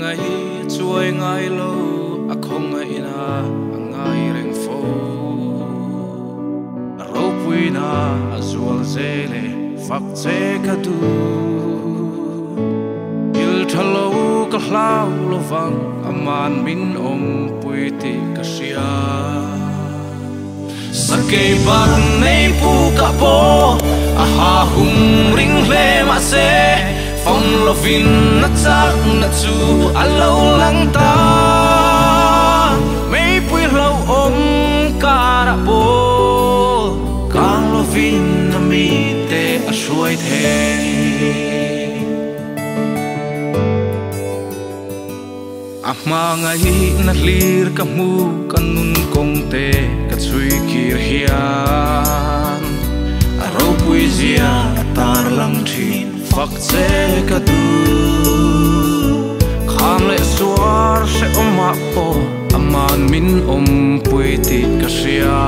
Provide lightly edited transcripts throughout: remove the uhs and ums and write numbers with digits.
ngày chuối ngày lâu à không ngày na ngày rèn phố râu bụi na azul zele phật che cả du il thalo cả lao lo vang aman min bụi ti cả sia sakei bak nei pu ka po a ha hum ring le ma se phong lovin na chak na chu a lo lang ta mei pui lo om kara po kang lovin na mi te a shuai the ma ngai na lir ka mu kanun kong te ka chui kir hian a ro pui zia tar lang thin fak che ka du khang le suar se oma po aman min pui ti ka sia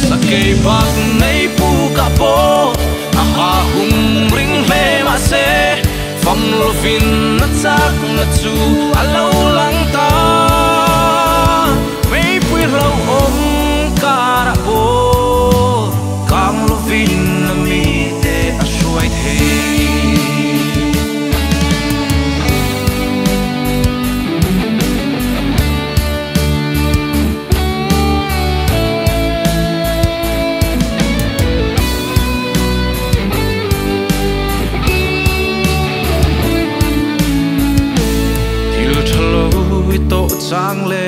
sakei bak nei pu ka po a ha hum ring le ma se phong lovin na chak na chu a lo lang ta mei pui lo om kara po kang lovin na mi te a shuai the to chang le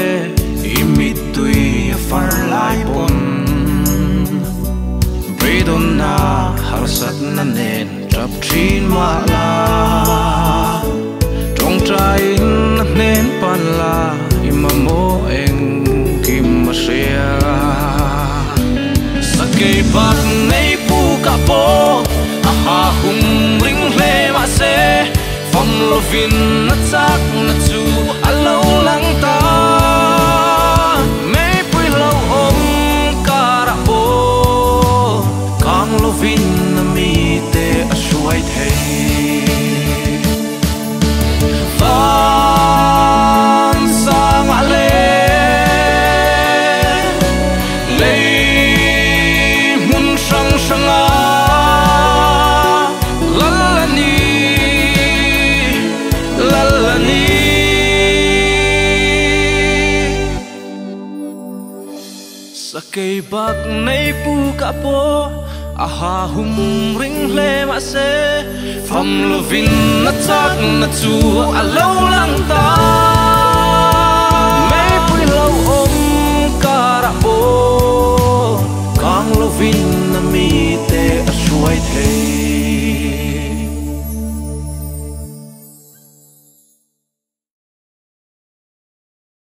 imit tui far lai pon bredon na harsat na nen trap thin ma la trong trai na nen pan la imamo eng kim ma sia sakei bak nei pu ka po a ha hum ring le ma se phong lovin na chak na chu a lo lang ta mei pui lo om kara po kang lovin na mi te a shuai the van sang a le mun sang sang a sakei bak nei pu ka po a ha hum ring le ma se phong lovin na chak na chu a lo lang ta